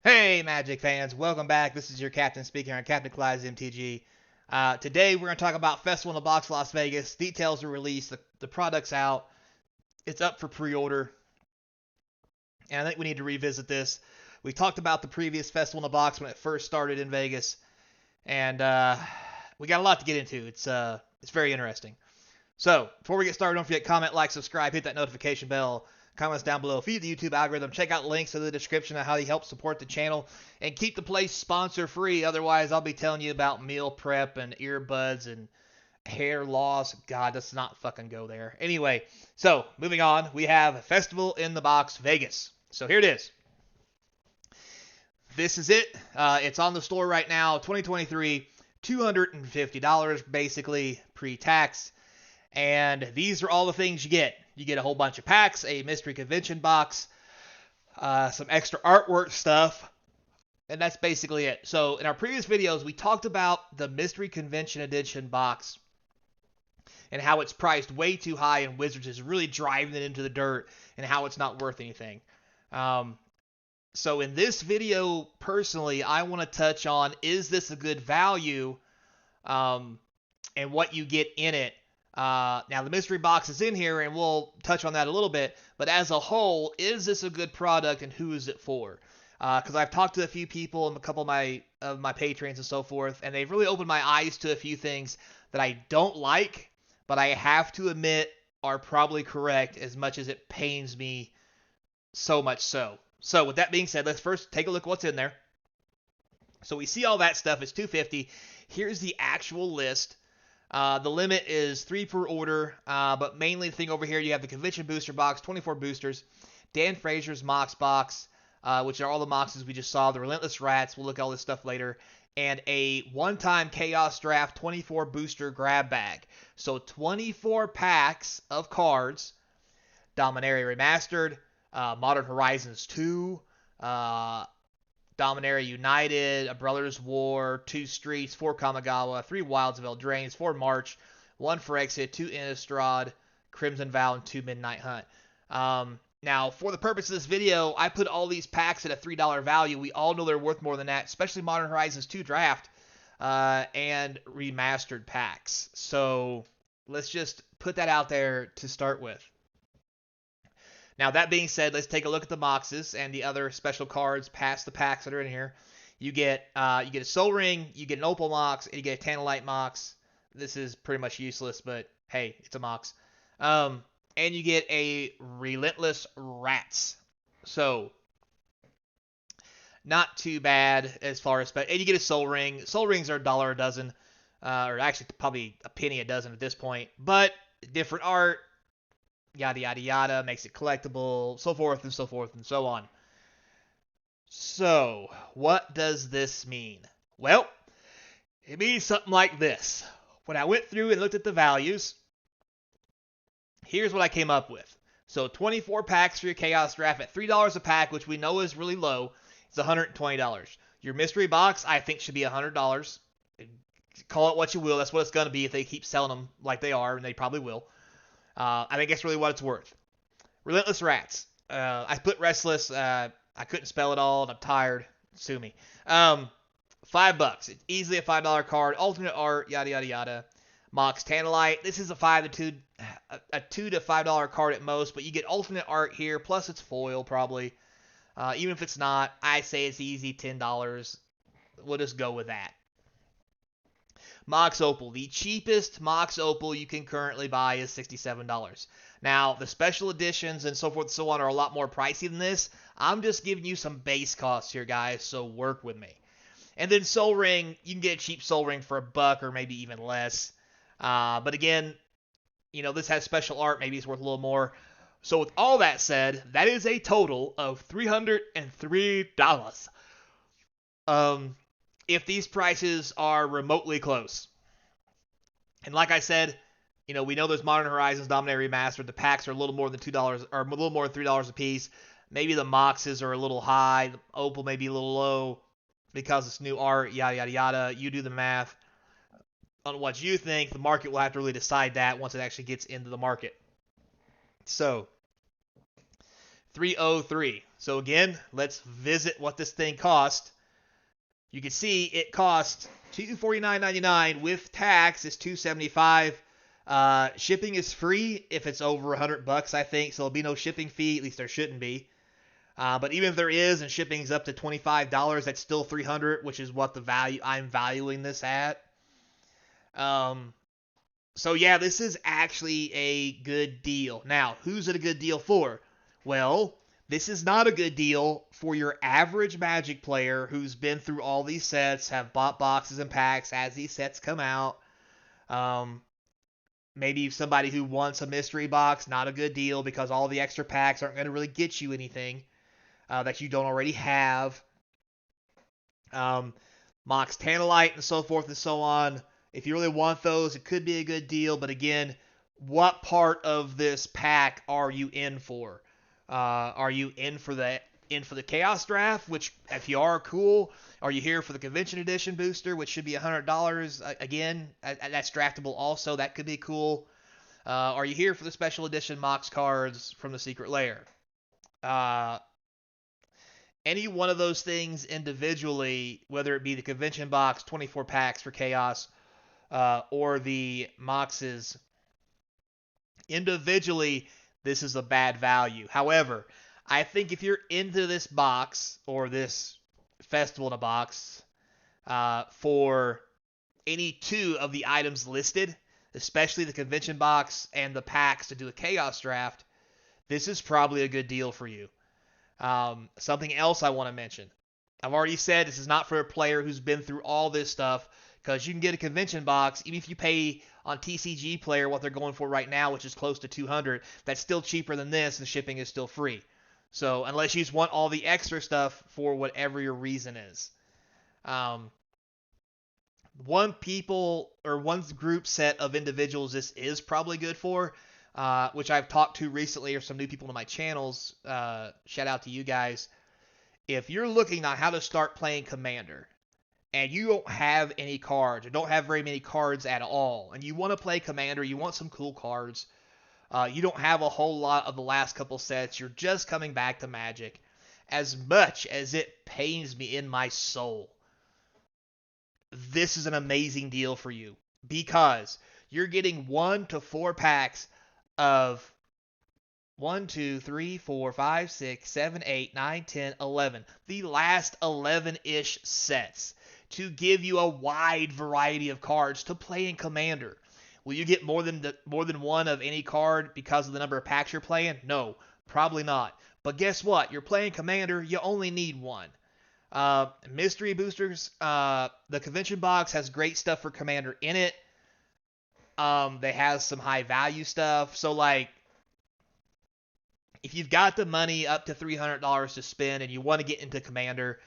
Hey, Magic fans, welcome back. This is your captain speaking on Capnclydes MTG. Today, we're going to talk about Festival in the Box Las Vegas. Details are released, the product's out, it's up for pre order, and I think we need to revisit this. We talked about the previous Festival in the Box when it first started in Vegas, and we got a lot to get into. It's very interesting. So, before we get started, don't forget comment, like, subscribe, hit that notification bell. Comments down below. Feed the YouTube algorithm. Check out links in the description of how you help support the channel and keep the place sponsor free. Otherwise, I'll be telling you about meal prep and earbuds and hair loss. God, let's not fucking go there. Anyway, so moving on, we have Festival in the Box Vegas. So here it is. This is it. It's on the store right now. 2023, $250 basically pre-tax. And these are all the things you get. You get a whole bunch of packs, a mystery convention box, some extra artwork stuff, and that's basically it. So in our previous videos, we talked about the mystery convention edition box and how it's priced way too high and Wizards is really driving it into the dirt and how it's not worth anything. So in this video, personally, I want to touch on, is this a good value, and what you get in it. Now, the mystery box is in here, and we'll touch on that a little bit. But as a whole, is this a good product, and who is it for? Because I've talked to a few people and a couple of my patrons and so forth, and they've really opened my eyes to a few things that I don't like, but I have to admit are probably correct, as much as it pains me so much so. So with that being said, let's first take a look at what's in there. So we see all that stuff. It's $250. Here's the actual list. The limit is 3 per order, but mainly the thing over here, you have the Convention Booster Box, 24 boosters, Dan Fraser's Mox Box, which are all the Moxes we just saw, the Relentless Rats, we'll look at all this stuff later, and a one-time Chaos Draft 24 booster grab bag. So 24 packs of cards, Dominaria Remastered, Modern Horizons 2, Dominaria United, A Brothers War, 2 Streets, 4 Kamigawa, 3 Wilds of Eldraine, 4 March, 1 for Exit, 2 Innistrad, Crimson Vow, and 2 Midnight Hunt. Now, for the purpose of this video, I put all these packs at a $3 value. We all know they're worth more than that, especially Modern Horizons 2 Draft and remastered packs. So let's just put that out there to start with. Now, that being said, let's take a look at the boxes and the other special cards past the packs that are in here. You get a Soul Ring, you get an Opal Mox, and you get a Tantalite Mox. This is pretty much useless, but hey, it's a Mox. And you get a Relentless Rats. So, not too bad as far as... And you get a Soul Ring. Soul Rings are $1 a dozen. Or actually, probably a penny a dozen at this point. But, different art. Yada, yada, yada, makes it collectible, so forth and so forth and so on. So, what does this mean? Well, it means something like this. When I went through and looked at the values, here's what I came up with. So, 24 packs for your Chaos Draft at $3 a pack, which we know is really low, it's $120. Your mystery box, I think, should be $100. Call it what you will, that's what it's going to be if they keep selling them like they are, and they probably will. I think that's really what it's worth. Relentless Rats. I put Restless. I couldn't spell it all, and I'm tired. Sue me. $5. It's easily a $5 card. Alternate art. Yada yada yada. Mox Tantalite. This is a $2 to $5 card at most, but you get alternate art here. Plus it's foil probably. Even if it's not, I say it's easy $10. We'll just go with that. Mox Opal. The cheapest Mox Opal you can currently buy is $67. Now, the special editions and so forth and so on are a lot more pricey than this. I'm just giving you some base costs here, guys, so work with me. And then Soul Ring, you can get a cheap Soul Ring for $1 or maybe even less. But again, you know, this has special art. Maybe it's worth a little more. So with all that said, that is a total of $303. If these prices are remotely close. And like I said, you know, we know there's Modern Horizons, Dominaria Remastered. The packs are a little more than $2, or a little more than $3 a piece. Maybe the Moxes are a little high. The Opal may be a little low because it's new art, yada, yada, yada. You do the math on what you think. The market will have to really decide that once it actually gets into the market. So, 303. So again, let's visit what this thing cost. You can see it cost $249.99 with tax is $275. Shipping is free if it's over $100, I think. So there'll be no shipping fee. At least there shouldn't be. But even if there is and shipping's up to $25, that's still $300, which is what the value I'm valuing this at. So yeah, this is actually a good deal. Now, who's it a good deal for? Well, this is not a good deal for your average Magic player who's been through all these sets, have bought boxes and packs as these sets come out. Maybe somebody who wants a mystery box, not a good deal because all the extra packs aren't going to really get you anything that you don't already have. Mox Tantalite and so forth and so on. If you really want those, it could be a good deal. But again, what part of this pack are you in for? Are you in for the Chaos Draft, which if you are, cool. Are you here for the Convention Edition booster, which should be $100? Again, that's draftable also. That could be cool. Are you here for the Special Edition Mox cards from the Secret Lair? Any one of those things individually, whether it be the Convention box, 24 packs for Chaos, or the Moxes, individually, this is a bad value. However, I think if you're into this box or this festival in a box for any two of the items listed, especially the convention box and the packs to do a Chaos Draft, this is probably a good deal for you. Something else I want to mention. I've already said this is not for a player who's been through all this stuff, because you can get a convention box, even if you pay on TCG Player what they're going for right now, which is close to $200, that's still cheaper than this, and shipping is still free. So unless you just want all the extra stuff for whatever your reason is. One group set of individuals this is probably good for, which I've talked to recently, or some new people to my channels. Shout out to you guys. If you're looking on how to start playing Commander, and you don't have any cards, or don't have very many cards at all, and you want to play Commander, you want some cool cards, you don't have a whole lot of the last couple sets, you're just coming back to Magic, as much as it pains me in my soul, this is an amazing deal for you, because you're getting 1 to 4 packs of 1, 2, 3, 4, 5, 6, 7, 8, 9, 10, 11. The last 11-ish sets to give you a wide variety of cards to play in Commander. Will you get more than one of any card because of the number of packs you're playing? No, probably not. But guess what? You're playing Commander, you only need one. Mystery boosters, the convention box has great stuff for Commander in it. They have some high value stuff. So like, if you've got the money up to $300 to spend and you want to get into Commander,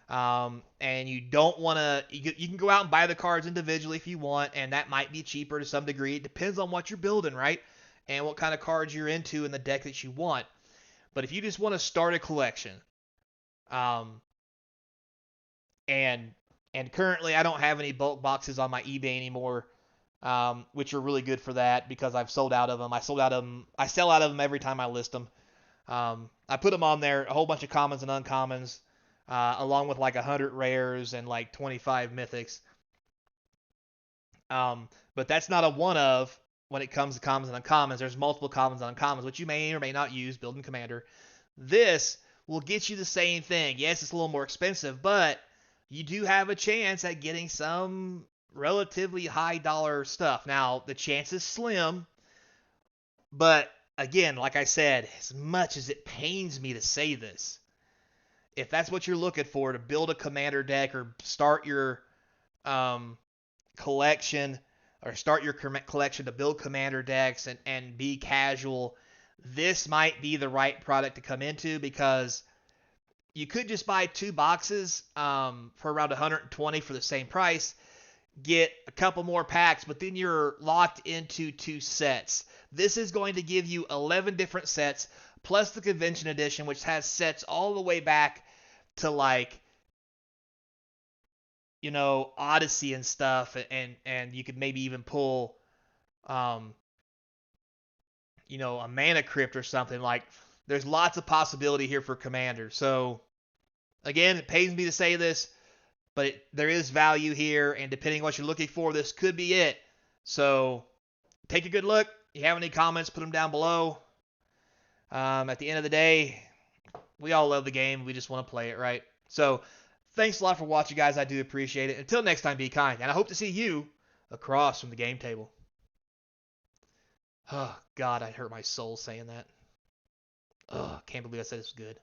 and you don't want to, you can go out and buy the cards individually if you want, and that might be cheaper to some degree. It depends on what you're building, right? And what kind of cards you're into in the deck that you want. But if you just want to start a collection, and currently I don't have any bulk boxes on my eBay anymore, which are really good for that because I've sold out of them. I sell out of them every time I list them. I put them on there, a whole bunch of commons and uncommons, along with like 100 rares and like 25 mythics. But that's not a one of when it comes to commons and uncommons. There's multiple commons and uncommons, which you may or may not use building Commander. This will get you the same thing. Yes, it's a little more expensive, but you do have a chance at getting some relatively high dollar stuff. Now, the chance is slim, but again, like I said, as much as it pains me to say this, if that's what you're looking for to build a Commander deck or start your collection, or start your collection to build Commander decks and be casual, this might be the right product to come into, because you could just buy 2 boxes for around $120 for the same price, get a couple more packs, but then you're locked into 2 sets. This is going to give you 11 different sets, plus the Convention Edition, which has sets all the way back to like, you know, Odyssey and stuff, and you could maybe even pull, you know, a Mana Crypt or something. Like, There's lots of possibility here for Commander. So, again, it pains me to say this, but there is value here, and depending on what you're looking for, this could be it. So, take a good look. If you have any comments, put them down below. At the end of the day, we all love the game. We just want to play it, right? So, thanks a lot for watching, guys. I do appreciate it. Until next time, be kind, and I hope to see you across from the game table. Oh, God, I hurt my soul saying that. Oh, can't believe I said this was good.